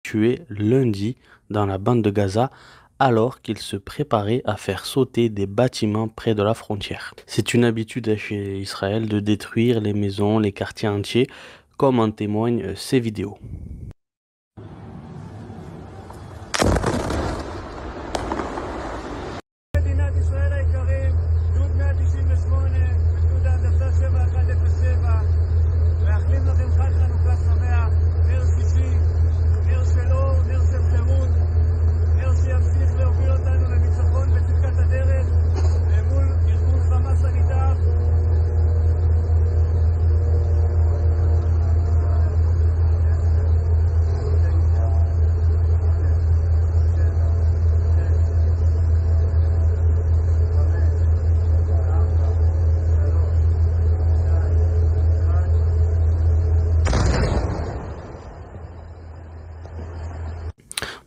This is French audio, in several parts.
tué lundi dans la bande de Gaza alors qu'il se préparait à faire sauter des bâtiments près de la frontière. C'est une habitude chez Israël de détruire les maisons, les quartiers entiers, comme en témoignent ces vidéos.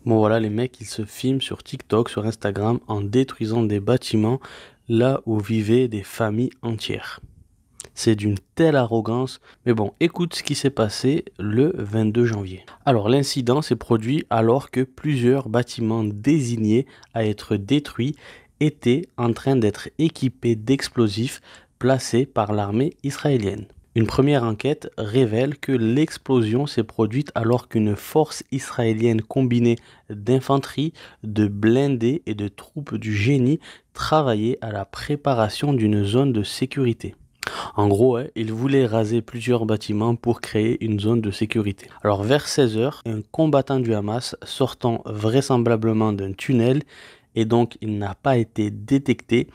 Bon voilà, les mecs, ils se filment sur TikTok, sur Instagram, en détruisant des bâtiments là où vivaient des familles entières. C'est d'une telle arrogance. Mais bon, écoute ce qui s'est passé le 22 janvier. Alors, l'incident s'est produit alors que plusieurs bâtiments désignés à être détruits étaient en train d'être équipés d'explosifs placés par l'armée israélienne. Une première enquête révèle que l'explosion s'est produite alors qu'une force israélienne combinée d'infanterie, de blindés et de troupes du génie travaillait à la préparation d'une zone de sécurité. En gros, ils voulaient raser plusieurs bâtiments pour créer une zone de sécurité. Alors vers 16 heures, un combattant du Hamas sortant vraisemblablement d'un tunnel et donc il n'a pas été détecté,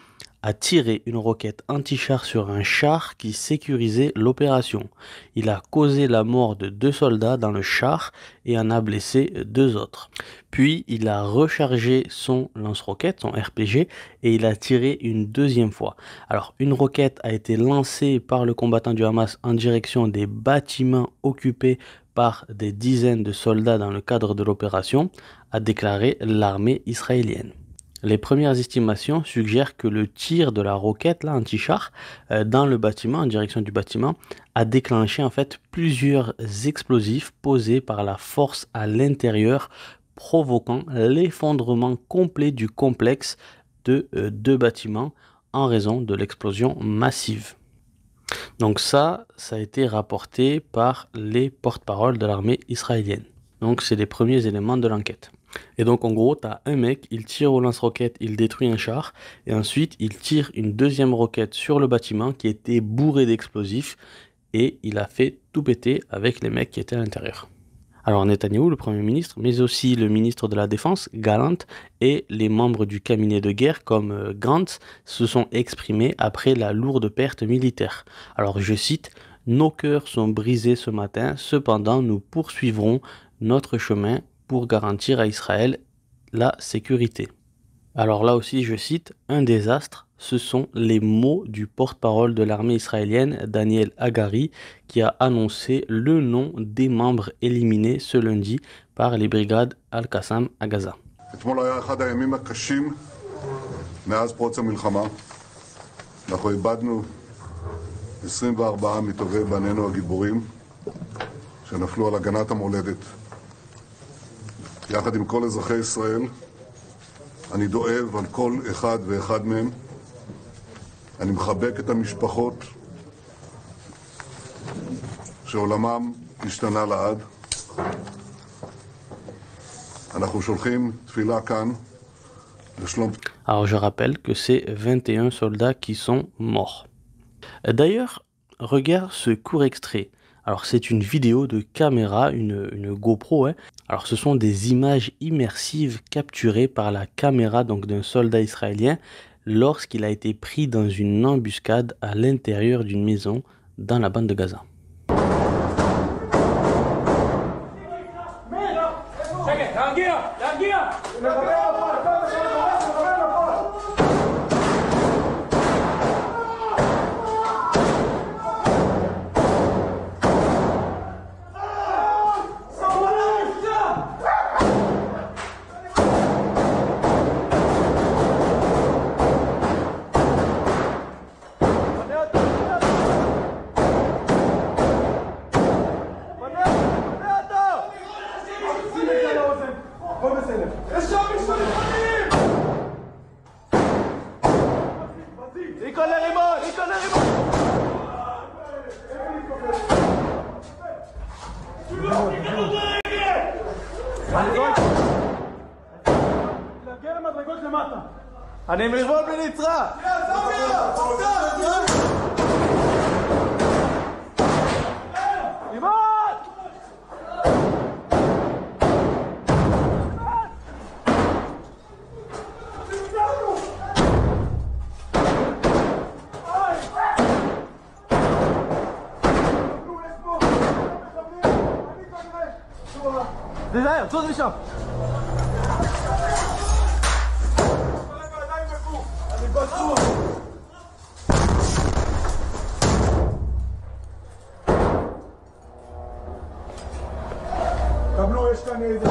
a tiré une roquette anti-char sur un char qui sécurisait l'opération. Il a causé la mort de 2 soldats dans le char et en a blessé 2 autres. Puis il a rechargé son lance-roquette, son RPG, et il a tiré une deuxième fois. Alors une roquette a été lancée par le combattant du Hamas en direction des bâtiments occupés par des dizaines de soldats dans le cadre de l'opération, a déclaré l'armée israélienne. Les premières estimations suggèrent que le tir de la roquette anti-char dans le bâtiment, en direction du bâtiment, a déclenché en fait plusieurs explosifs posés par la force à l'intérieur, provoquant l'effondrement complet du complexe de 2 bâtiments en raison de l'explosion massive. Donc ça a été rapporté par les porte-paroles de l'armée israélienne. Donc c'est les premiers éléments de l'enquête. Et donc en gros, tu as un mec, il tire au lance-roquette, il détruit un char, et ensuite il tire une deuxième roquette sur le bâtiment qui était bourré d'explosifs, et il a fait tout péter avec les mecs qui étaient à l'intérieur. Alors Netanyahou, le Premier ministre, mais aussi le ministre de la Défense, Gallant, et les membres du cabinet de guerre comme Gantz se sont exprimés après la lourde perte militaire. Alors je cite, « Nos cœurs sont brisés ce matin, cependant nous poursuivrons notre chemin pour garantir à Israël la sécurité. » Alors là aussi, je cite, « Un désastre, ce sont les mots du porte-parole de l'armée israélienne, Daniel Hagari, qui a annoncé le nom des membres éliminés ce lundi par les brigades Al-Qassam à Gaza. » אתמול היה אחד הימים הקשים מאז פרוץ המלחמה. אנחנו איבדנו 24 מטובי בנינו הגיבורים שנפלו על הגנת המולדת. יחד עם כל אזרחי ישראל, אני דואב על כל אחד ואחד מהם. אני מחבק את המשפחות שעולמם השתנה לעד. אנחנו שולחים תפילה כאן לשלום. Alors je rappelle que c'est 21 soldats qui sont morts. D'ailleurs, regarde ce court extrait. Alors c'est une vidéo de caméra, une GoPro. Alors ce sont des images immersives capturées par la caméra donc d'un soldat israélien lorsqu'il a été pris dans une embuscade à l'intérieur d'une maison dans la bande de Gaza. אני עם ריבון בלי נצרה! לימון! תיזהר, צוד משם! קבלו, יש כאן איזה...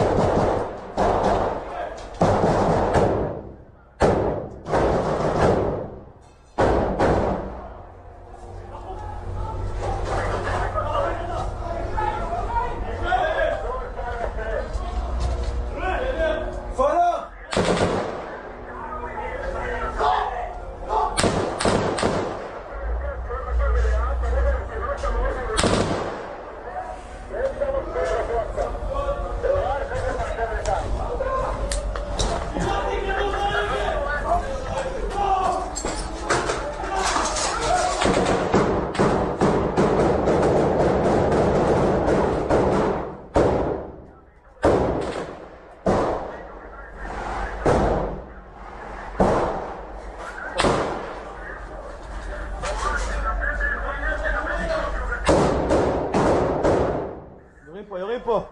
יורים פה.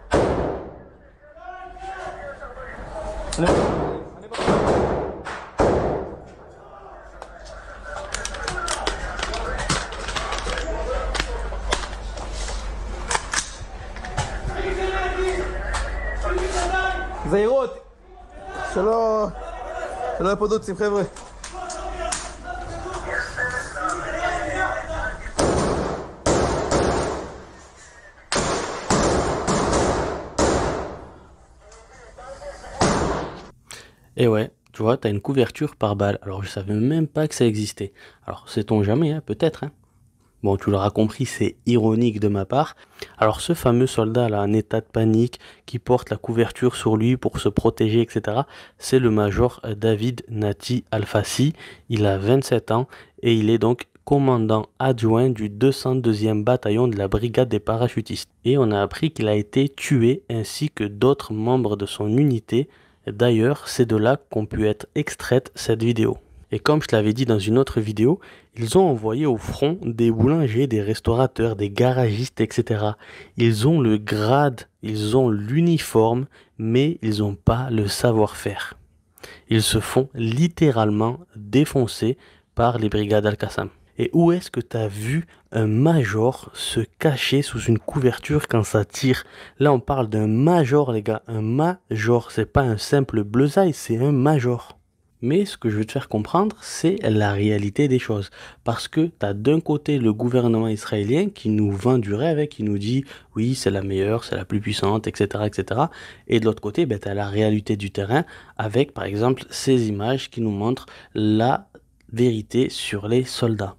זהירות! שלא יהיו פה דוצים, חבר'ה. Et ouais, tu vois, t'as une couverture par balle. Alors je savais même pas que ça existait. Alors sait-on jamais, hein, peut-être, hein. Bon, tu l'auras compris, c'est ironique de ma part. Alors ce fameux soldat là, en état de panique, qui porte la couverture sur lui pour se protéger, etc., c'est le major David Nati Al-Fassi. Il a 27 ans et il est donc commandant adjoint du 202e bataillon de la brigade des parachutistes. Et on a appris qu'il a été tué ainsi que d'autres membres de son unité. D'ailleurs, c'est de là qu'ont pu être extraites cette vidéo. Et comme je te l'avais dit dans une autre vidéo, ils ont envoyé au front des boulangers, des restaurateurs, des garagistes, etc. Ils ont le grade, ils ont l'uniforme, mais ils n'ont pas le savoir-faire. Ils se font littéralement défoncer par les brigades Al-Qassam. Et où est-ce que tu as vu un major se cacher sous une couverture quand ça tire? Là, on parle d'un major, les gars. Un major, c'est pas un simple bleusaille, c'est un major. Mais ce que je veux te faire comprendre, c'est la réalité des choses. Parce que tu as d'un côté le gouvernement israélien qui nous vend du rêve, qui nous dit oui, c'est la meilleure, c'est la plus puissante, etc. etc. Et de l'autre côté, tu as la réalité du terrain avec, par exemple, ces images qui nous montrent la vérité sur les soldats.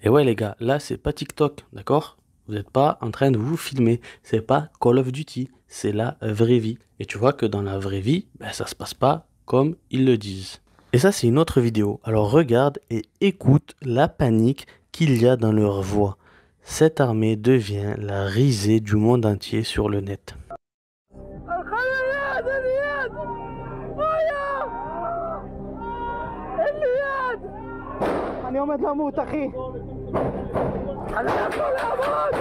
Et ouais les gars, là c'est pas TikTok, d'accord? Vous n'êtes pas en train de vous filmer, c'est pas Call of Duty, c'est la vraie vie. Et tu vois que dans la vraie vie, ça se passe pas comme ils le disent. Et ça c'est une autre vidéo, alors regarde et écoute la panique qu'il y a dans leur voix. Cette armée devient la risée du monde entier sur le net. אני עומד למות, אחי. אני לא יכול לעמוד!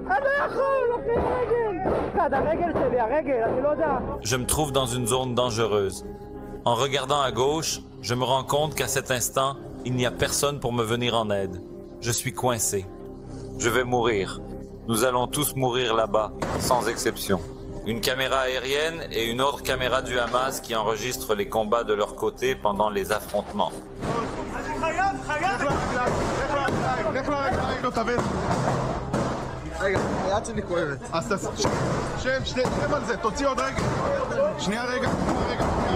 אני לא יכול, אחי, הרגל! כד, הרגל שלי, הרגל, אני לא יודע. Je me trouve dans une zone dangereuse. En regardant à gauche, je me rends compte qu'à cet instant, il n'y a personne pour me venir en aide. Je suis coincé. Je vais mourir. Nous allons tous mourir là-bas, sans exception. Une caméra aérienne et une autre caméra du Hamas qui enregistre les combats de leur côté pendant les affrontements. רגע, היד שלי כואבת. אז שב על זה, תוציא עוד רגע. שנייה רגע.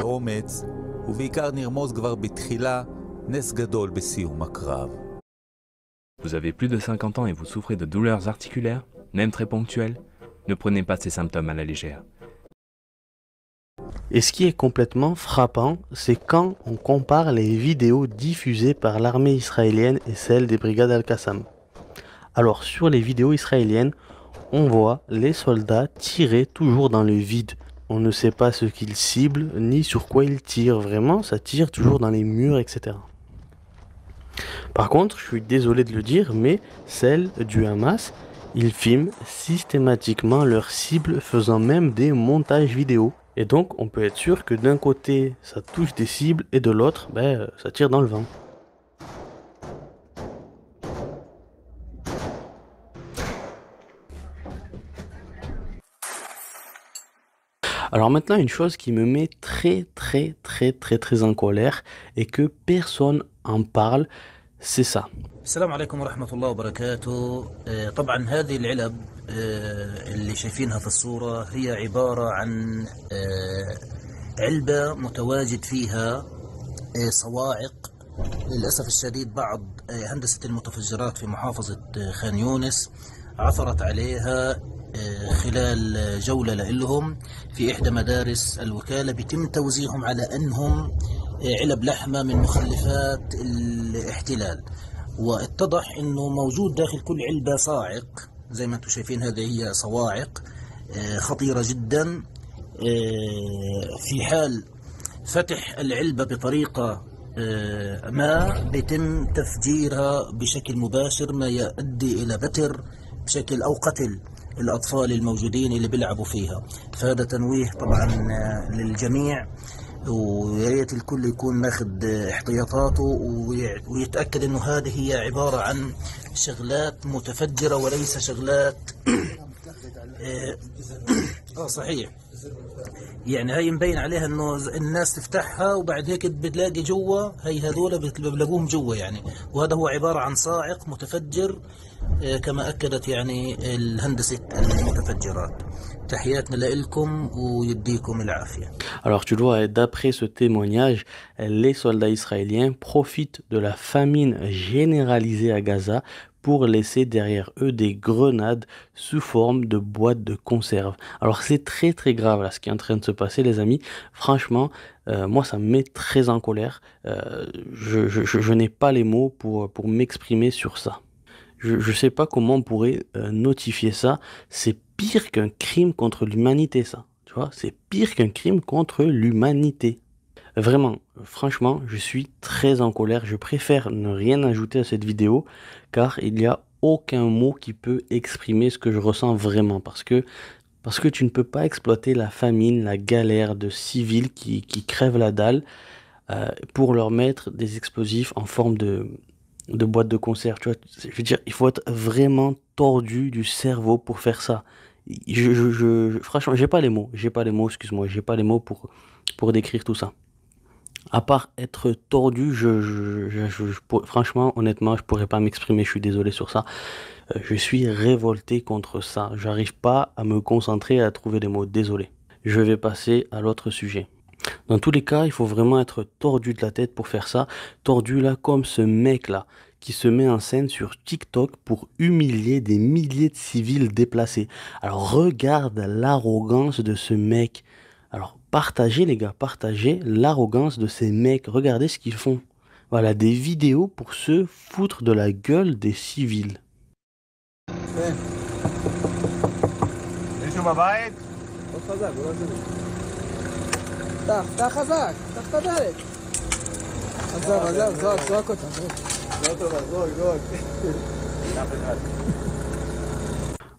אומץ, ובעיקר נרמוז כבר בתחילה נס גדול בסיום הקרב. Vous avez plus de 50 ans et vous souffrez de douleurs articulaires, même très ponctuelles, ne prenez pas ces symptômes à la légère. Et ce qui est complètement frappant, c'est quand on compare les vidéos diffusées par l'armée israélienne et celles des brigades Al-Qassam. Alors sur les vidéos israéliennes, on voit les soldats tirer toujours dans le vide. On ne sait pas ce qu'ils ciblent ni sur quoi ils tirent. Vraiment, ça tire toujours dans les murs, etc. Par contre, je suis désolé de le dire, mais celles du Hamas, ils filment systématiquement leurs cibles, faisant même des montages vidéo. Et donc, on peut être sûr que d'un côté, ça touche des cibles et de l'autre, ça tire dans le vent. Alors maintenant, une chose qui me met très en colère et que personne en parle, c'est ça. السلام عليكم ورحمة الله وبركاته. طبعا هذه العلب اللي شايفينها في الصورة هي عبارة عن علبة متواجد فيها صواعق. للأسف الشديد بعض هندسة المتفجرات في محافظة خان يونس عثرت عليها خلال جولة لهم في إحدى مدارس الوكالة. بيتم توزيعهم على أنهم علب لحمة من مخلفات الاحتلال، واتضح أنه موجود داخل كل علبة صاعق. زي ما أنتم شايفين هذه هي صواعق خطيرة جدا. في حال فتح العلبة بطريقة ما بيتم تفجيرها بشكل مباشر، ما يؤدي إلى بتر بشكل أو قتل الأطفال الموجودين اللي بيلعبوا فيها. فهذا تنويه طبعا للجميع، ويا ريت الكل يكون ماخذ احتياطاته ويتأكد انه هذه هي عبارة عن شغلات متفجرة وليس شغلات صحيح. يعني هاي مبين عليها انه الناس تفتحها وبعد هيك بتلاقي جوا، هي هذول بتلاقوهم جوا يعني، وهذا هو عبارة عن صاعق متفجر كما أكدت يعني الهندسة المتفجرات. تحياتنا لكم ويديكم العافية. Alors tu vois, d'après ce témoignage, les soldats israéliens profitent de la famine généralisée à Gaza pour laisser derrière eux des grenades sous forme de boîtes de conserve. Alors c'est très grave là ce qui est en train de se passer les amis. Franchement, moi ça me met très en colère. Je n'ai pas les mots pour m'exprimer sur ça. Je sais pas comment on pourrait notifier ça. C'est pire qu'un crime contre l'humanité ça. Tu vois, c'est pire qu'un crime contre l'humanité. Vraiment, franchement, je suis très en colère. Je préfère ne rien ajouter à cette vidéo car il n'y a aucun mot qui peut exprimer ce que je ressens vraiment. Parce que tu ne peux pas exploiter la famine, la galère de civils qui crèvent la dalle pour leur mettre des explosifs en forme de boîte de conserve. Tu vois, je veux dire, il faut être vraiment tordu du cerveau pour faire ça. Franchement, j'ai pas les mots, excuse-moi, j'ai pas les mots pour décrire tout ça. À part être tordu, franchement, honnêtement, je pourrais pas m'exprimer, je suis désolé sur ça. Je suis révolté contre ça. J'arrive pas à me concentrer et à trouver des mots, désolé. Je vais passer à l'autre sujet. Dans tous les cas, il faut vraiment être tordu de la tête pour faire ça. Tordu là, comme ce mec là, qui se met en scène sur TikTok pour humilier des milliers de civils déplacés. Alors regarde l'arrogance de ce mec. Alors partagez les gars, partagez l'arrogance de ces mecs. Regardez ce qu'ils font. Voilà, des vidéos pour se foutre de la gueule des civils.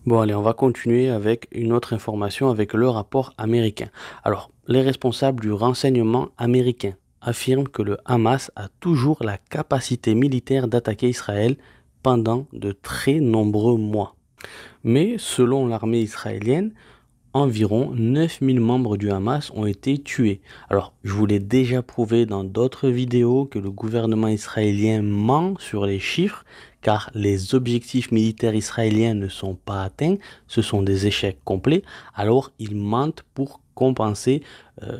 Bon allez, on va continuer avec une autre information avec le rapport américain. Alors, les responsables du renseignement américain affirment que le Hamas a toujours la capacité militaire d'attaquer Israël pendant de très nombreux mois. Mais selon l'armée israélienne, environ 9000 membres du Hamas ont été tués. Alors, je vous l'ai déjà prouvé dans d'autres vidéos que le gouvernement israélien ment sur les chiffres, car les objectifs militaires israéliens ne sont pas atteints, ce sont des échecs complets, alors ils mentent pour compenser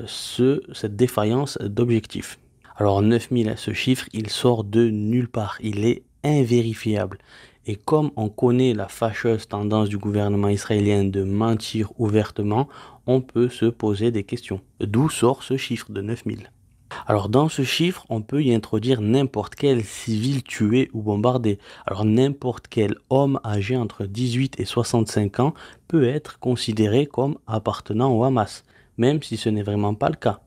cette défaillance d'objectifs. Alors 9000, ce chiffre, il sort de nulle part, il est invérifiable. Et comme on connaît la fâcheuse tendance du gouvernement israélien de mentir ouvertement, on peut se poser des questions. D'où sort ce chiffre de 9000? Alors dans ce chiffre, on peut y introduire n'importe quel civil tué ou bombardé. Alors n'importe quel homme âgé entre 18 et 65 ans peut être considéré comme appartenant au Hamas, même si ce n'est vraiment pas le cas.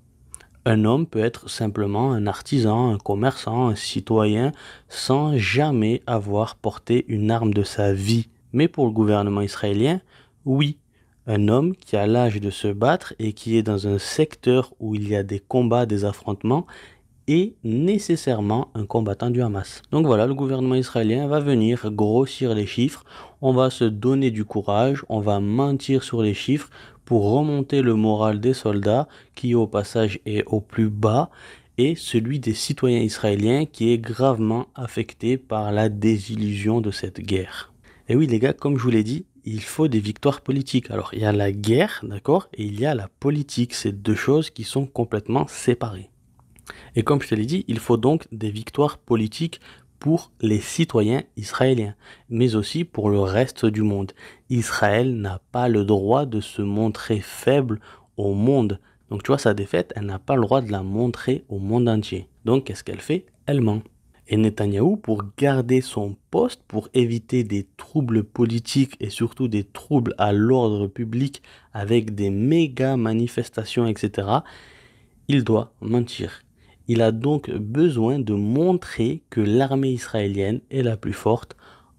Un homme peut être simplement un artisan, un commerçant, un citoyen, sans jamais avoir porté une arme de sa vie. Mais pour le gouvernement israélien, oui, un homme qui a l'âge de se battre et qui est dans un secteur où il y a des combats, des affrontements, est nécessairement un combattant du Hamas. Donc voilà, le gouvernement israélien va venir grossir les chiffres, on va se donner du courage, on va mentir sur les chiffres pour remonter le moral des soldats qui au passage est au plus bas et celui des citoyens israéliens qui est gravement affecté par la désillusion de cette guerre. Et oui les gars, comme je vous l'ai dit, il faut des victoires politiques. Alors il y a la guerre, d'accord, et il y a la politique, c'est deux choses qui sont complètement séparées. Et comme je te l'ai dit, il faut donc des victoires politiques pour les citoyens israéliens, mais aussi pour le reste du monde. Israël n'a pas le droit de se montrer faible au monde. Donc tu vois, sa défaite, elle n'a pas le droit de la montrer au monde entier. Donc qu'est-ce qu'elle fait? Elle ment. Et Netanyahou, pour garder son poste, pour éviter des troubles politiques et surtout des troubles à l'ordre public avec des méga manifestations, etc., il doit mentir. Il a donc besoin de montrer que l'armée israélienne est la plus forte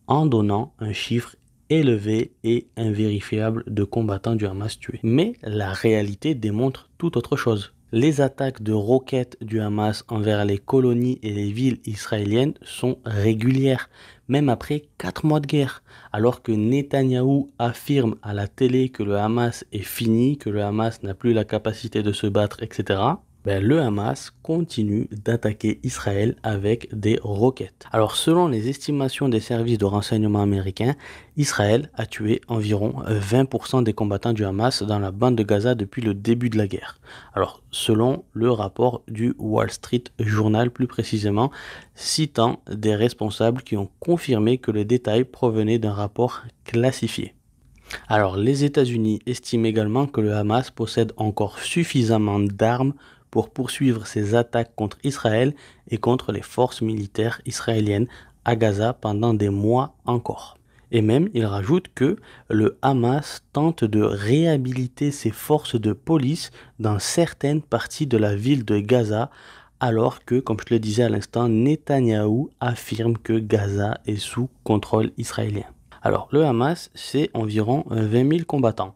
en donnant un chiffre élevé et invérifiable de combattants du Hamas tués. Mais la réalité démontre tout autre chose. Les attaques de roquettes du Hamas envers les colonies et les villes israéliennes sont régulières, même après 4 mois de guerre. Alors que Netanyahou affirme à la télé que le Hamas est fini, que le Hamas n'a plus la capacité de se battre, etc., le Hamas continue d'attaquer Israël avec des roquettes. Alors selon les estimations des services de renseignement américains, Israël a tué environ 20% des combattants du Hamas dans la bande de Gaza depuis le début de la guerre. Alors selon le rapport du Wall Street Journal plus précisément, citant des responsables qui ont confirmé que les détails provenaient d'un rapport classifié. Alors les États-Unis estiment également que le Hamas possède encore suffisamment d'armes pour poursuivre ses attaques contre Israël et contre les forces militaires israéliennes à Gaza pendant des mois encore. Et même, il rajoute que le Hamas tente de réhabiliter ses forces de police dans certaines parties de la ville de Gaza, alors que, comme je le disais à l'instant, Netanyahou affirme que Gaza est sous contrôle israélien. Alors, le Hamas, c'est environ 20 000 combattants.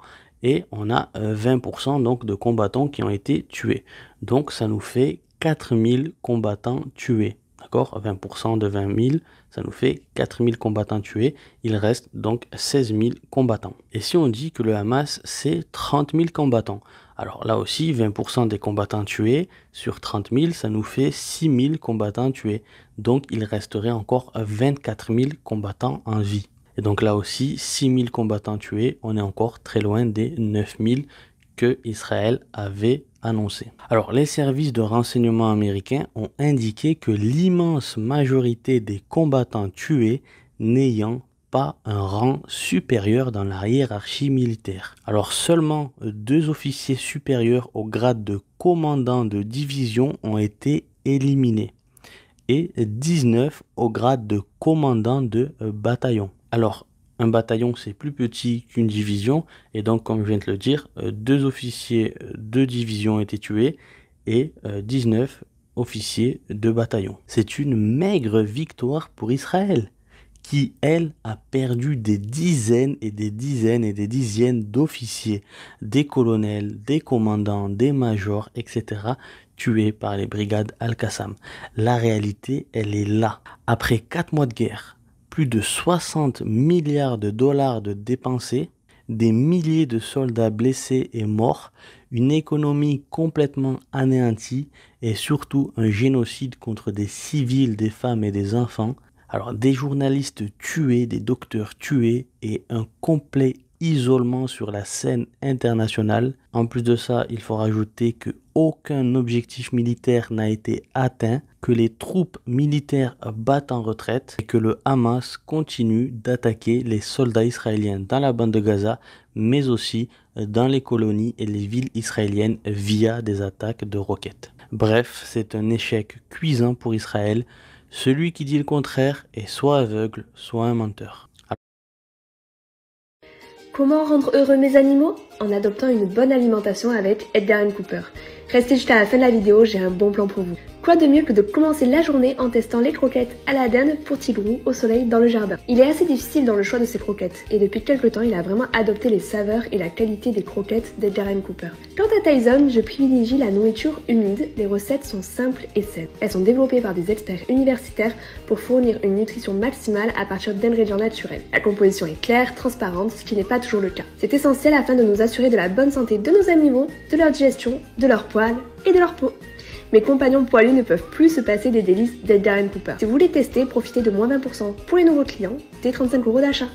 Et on a 20% donc de combattants qui ont été tués. Donc ça nous fait 4000 combattants tués. D'accord? 20% de 20 000, ça nous fait 4000 combattants tués. Il reste donc 16 000 combattants. Et si on dit que le Hamas, c'est 30 000 combattants, alors là aussi, 20% des combattants tués sur 30 000, ça nous fait 6 000 combattants tués. Donc il resterait encore 24 000 combattants en vie. Et donc là aussi, 6 000 combattants tués, on est encore très loin des 9 000 que Israël avait annoncé. Alors les services de renseignement américains ont indiqué que l'immense majorité des combattants tués n'ayant pas un rang supérieur dans la hiérarchie militaire. Alors seulement 2 officiers supérieurs au grade de commandant de division ont été éliminés et 19 au grade de commandant de bataillon. Alors, un bataillon, c'est plus petit qu'une division. Et donc, comme je viens de le dire, 2 officiers de division ont été tués et 19 officiers de bataillon. C'est une maigre victoire pour Israël, qui, elle, a perdu des dizaines et des dizaines et des dizaines d'officiers, des colonels, des commandants, des majors, etc., tués par les brigades Al-Qassam. La réalité, elle est là. Après 4 mois de guerre, plus de 60 milliards de dollars de dépensés, des milliers de soldats blessés et morts, une économie complètement anéantie et surtout un génocide contre des civils, des femmes et des enfants. Alors, des journalistes tués, des docteurs tués et un complet isolement sur la scène internationale. En plus de ça, il faut rajouter que aucun objectif militaire n'a été atteint, que les troupes militaires battent en retraite et que le Hamas continue d'attaquer les soldats israéliens dans la bande de Gaza, mais aussi dans les colonies et les villes israéliennes via des attaques de roquettes. Bref, c'est un échec cuisant pour Israël. Celui qui dit le contraire est soit aveugle, soit un menteur. Comment rendre heureux mes animaux? En adoptant une bonne alimentation avec Edgar Cooper. Restez jusqu'à la fin de la vidéo, j'ai un bon plan pour vous. Quoi de mieux que de commencer la journée en testant les croquettes à la dinde pour Tigrou au soleil dans le jardin. Il est assez difficile dans le choix de ses croquettes et depuis quelques temps il a vraiment adopté les saveurs et la qualité des croquettes d'Edgar Cooper. Quant à Tyson, je privilégie la nourriture humide, les recettes sont simples et saines. Elles sont développées par des experts universitaires pour fournir une nutrition maximale à partir d'ingrédients naturels. La composition est claire, transparente, ce qui n'est pas toujours le cas. C'est essentiel afin de nous assurer de la bonne santé de nos animaux, de leur digestion, de leur poils et de leur peau. Mes compagnons poilus ne peuvent plus se passer des délices d'Edgar Cooper. Si vous voulez tester, profitez de moins 20% pour les nouveaux clients, des 35 € d'achat.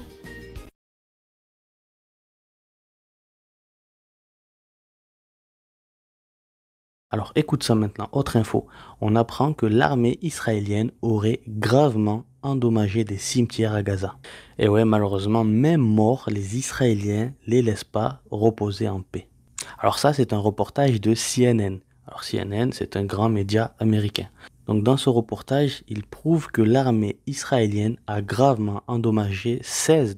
Alors écoute ça maintenant, autre info. On apprend que l'armée israélienne aurait gravement endommagé des cimetières à Gaza. Et ouais, malheureusement, même morts, les Israéliens les laissent pas reposer en paix. Alors ça, c'est un reportage de CNN. Alors CNN, c'est un grand média américain. Donc dans ce reportage, il prouve que l'armée israélienne a gravement endommagé 16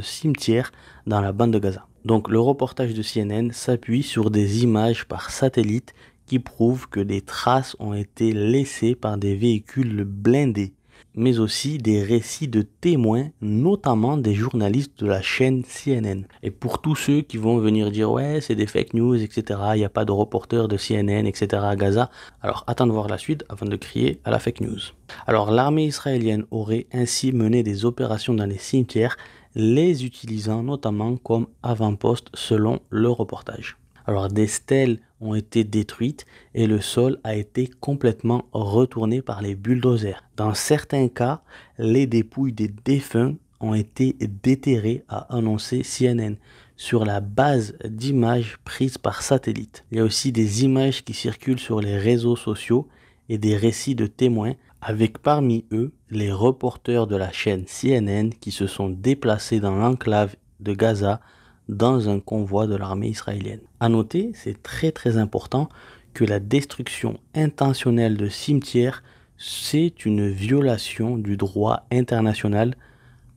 cimetières dans la bande de Gaza. Donc le reportage de CNN s'appuie sur des images par satellite qui prouvent que des traces ont été laissées par des véhicules blindés, mais aussi des récits de témoins, notamment des journalistes de la chaîne CNN. Et pour tous ceux qui vont venir dire « ouais, c'est des fake news, etc., il n'y a pas de reporter de CNN, etc. à Gaza », alors attends de voir la suite avant de crier à la fake news. Alors l'armée israélienne aurait ainsi mené des opérations dans les cimetières, les utilisant notamment comme avant-poste selon le reportage. Alors des stèles ont été détruites et le sol a été complètement retourné par les bulldozers. Dans certains cas, les dépouilles des défunts ont été déterrées, a annoncé CNN, sur la base d'images prises par satellite. Il y a aussi des images qui circulent sur les réseaux sociaux et des récits de témoins, avec parmi eux les reporters de la chaîne CNN qui se sont déplacés dans l'enclave de Gaza dans un convoi de l'armée israélienne. À noter, c'est très important, que la destruction intentionnelle de cimetières, c'est une violation du droit international,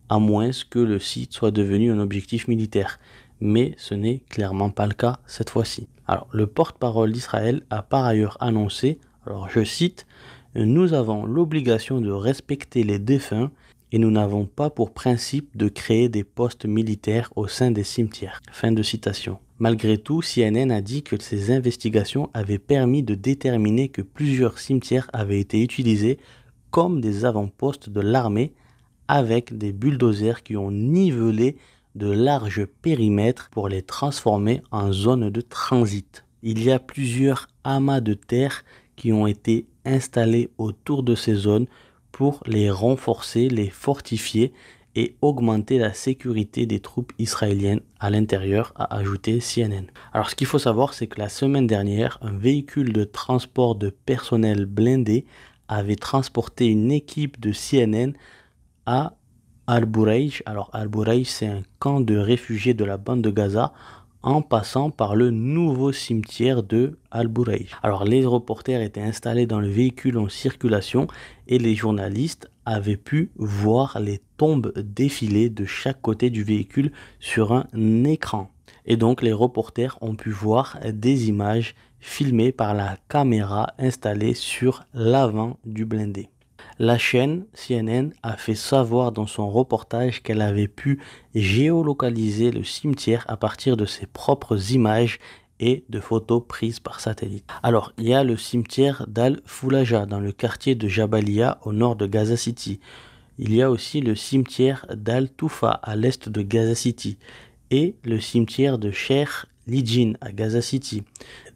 à moins que le site soit devenu un objectif militaire. Mais ce n'est clairement pas le cas cette fois-ci. Alors, le porte-parole d'Israël a par ailleurs annoncé, alors je cite, « Nous avons l'obligation de respecter les défunts et nous n'avons pas pour principe de créer des postes militaires au sein des cimetières. » Fin de citation. Malgré tout, CNN a dit que ces investigations avaient permis de déterminer que plusieurs cimetières avaient été utilisés comme des avant-postes de l'armée avec des bulldozers qui ont nivelé de larges périmètres pour les transformer en zones de transit. Il y a plusieurs amas de terre qui ont été installés autour de ces zones pour les renforcer, les fortifier et augmenter la sécurité des troupes israéliennes à l'intérieur, a ajouté CNN. Alors ce qu'il faut savoir, c'est que la semaine dernière, un véhicule de transport de personnel blindé avait transporté une équipe de CNN à Al-Bouraïj. Alors Al-Bouraïj, c'est un camp de réfugiés de la bande de Gaza, en passant par le nouveau cimetière de Al-Bouraïj. Alors les reporters étaient installés dans le véhicule en circulation et les journalistes avaient pu voir les tombes défiler de chaque côté du véhicule sur un écran. Et donc les reporters ont pu voir des images filmées par la caméra installée sur l'avant du blindé. La chaîne CNN a fait savoir dans son reportage qu'elle avait pu géolocaliser le cimetière à partir de ses propres images et de photos prises par satellite. Alors, il y a le cimetière d'Al-Foulaja dans le quartier de Jabalia au nord de Gaza City. Il y a aussi le cimetière d'Al-Toufa à l'est de Gaza City et le cimetière de Sheikh Lijin à Gaza City.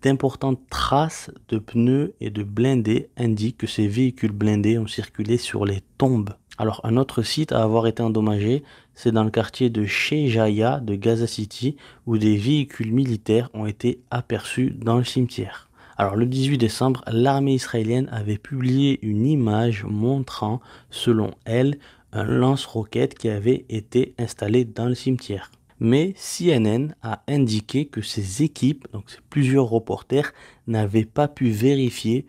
D'importantes traces de pneus et de blindés indiquent que ces véhicules blindés ont circulé sur les tombes. Alors, un autre site à avoir été endommagé, c'est dans le quartier de Sheijaya de Gaza City, où des véhicules militaires ont été aperçus dans le cimetière. Alors, le 18 décembre, l'armée israélienne avait publié une image montrant, selon elle, un lance-roquette qui avait été installé dans le cimetière. Mais CNN a indiqué que ces équipes, donc plusieurs reporters, n'avaient pas pu vérifier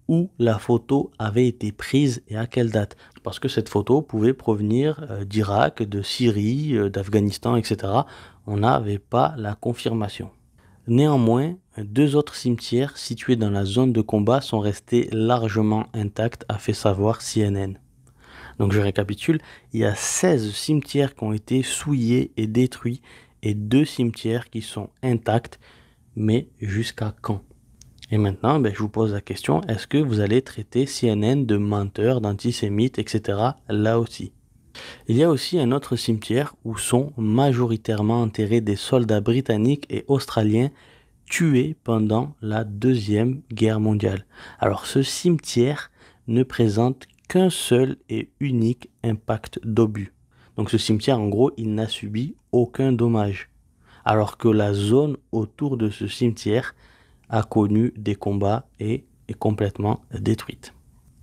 où la photo avait été prise et à quelle date. Parce que cette photo pouvait provenir d'Irak, de Syrie, d'Afghanistan, etc. On n'avait pas la confirmation. Néanmoins, 2 autres cimetières situés dans la zone de combat sont restés largement intacts, a fait savoir CNN. Donc je récapitule, il y a 16 cimetières qui ont été souillés et détruits et 2 cimetières qui sont intacts, mais jusqu'à quand? Et maintenant, je vous pose la question, est-ce que vous allez traiter CNN de menteur, d'antisémite, etc. là aussi? Il y a aussi un autre cimetière où sont majoritairement enterrés des soldats britanniques et australiens tués pendant la Deuxième Guerre mondiale. Alors ce cimetière ne présente qu'un seul et unique impact d'obus. Donc ce cimetière, en gros, il n'a subi aucun dommage. Alors que la zone autour de ce cimetière a connu des combats et est complètement détruite.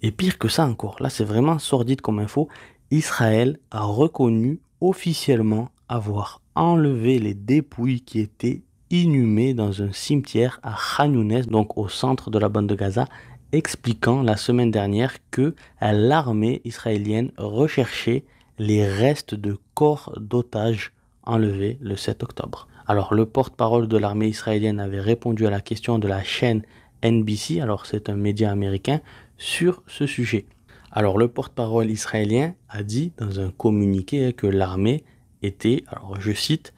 Et pire que ça encore, là c'est vraiment sordide comme info, Israël a reconnu officiellement avoir enlevé les dépouilles qui étaient inhumées dans un cimetière à Khan Younes, donc au centre de la bande de Gaza, expliquant la semaine dernière que l'armée israélienne recherchait les restes de corps d'otages enlevés le 7 octobre. Alors le porte-parole de l'armée israélienne avait répondu à la question de la chaîne NBC, alors c'est un média américain, sur ce sujet. Alors le porte-parole israélien a dit dans un communiqué que l'armée était, alors je cite,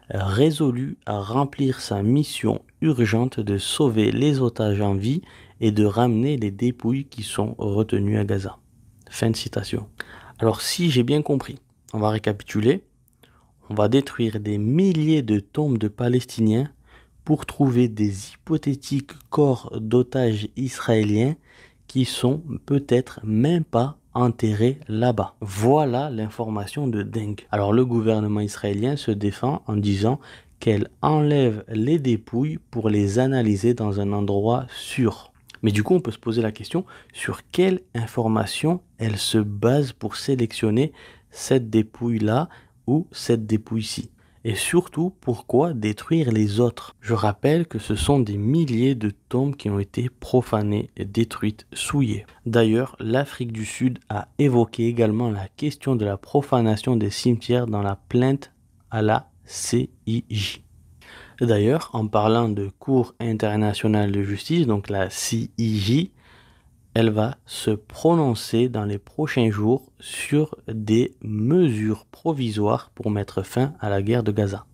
résolue à remplir sa mission urgente de sauver les otages en vie et de ramener les dépouilles qui sont retenues à Gaza. Fin de citation. Alors si j'ai bien compris, on va récapituler. On va détruire des milliers de tombes de Palestiniens pour trouver des hypothétiques corps d'otages israéliens qui sont peut-être même pas enterrés là-bas. Voilà l'information de dingue. Alors le gouvernement israélien se défend en disant qu'elle enlève les dépouilles pour les analyser dans un endroit sûr. Mais du coup, on peut se poser la question sur quelle information elle se base pour sélectionner cette dépouille-là ou cette dépouille-ci. Et surtout, pourquoi détruire les autres? Je rappelle que ce sont des milliers de tombes qui ont été profanées, détruites, souillées. D'ailleurs, l'Afrique du Sud a évoqué également la question de la profanation des cimetières dans la plainte à la CIJ. D'ailleurs, en parlant de Cour internationale de justice, donc la CIJ, elle va se prononcer dans les prochains jours sur des mesures provisoires pour mettre fin à la guerre de Gaza.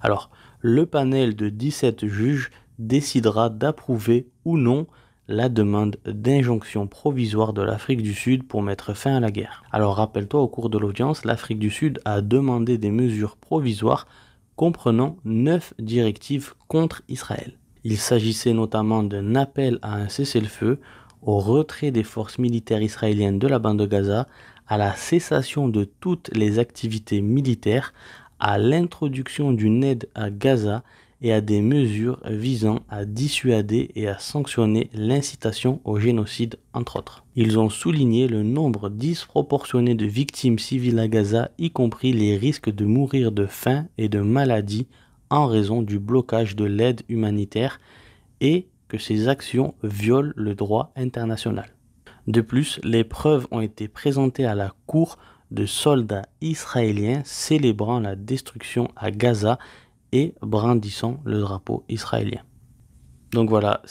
Alors, le panel de 17 juges décidera d'approuver ou non la demande d'injonction provisoire de l'Afrique du Sud pour mettre fin à la guerre. Alors, rappelle-toi, au cours de l'audience, l'Afrique du Sud a demandé des mesures provisoires comprenant 9 directives contre Israël. Il s'agissait notamment d'un appel à un cessez-le-feu, au retrait des forces militaires israéliennes de la bande de Gaza, à la cessation de toutes les activités militaires, à l'introduction d'une aide à Gaza et à des mesures visant à dissuader et à sanctionner l'incitation au génocide, entre autres. Ils ont souligné le nombre disproportionné de victimes civiles à Gaza, y compris les risques de mourir de faim et de maladie en raison du blocage de l'aide humanitaire, et que ces actions violent le droit international. De plus, les preuves ont été présentées à la cour de soldats israéliens célébrant la destruction à Gaza et brandissant le drapeau israélien. Donc voilà,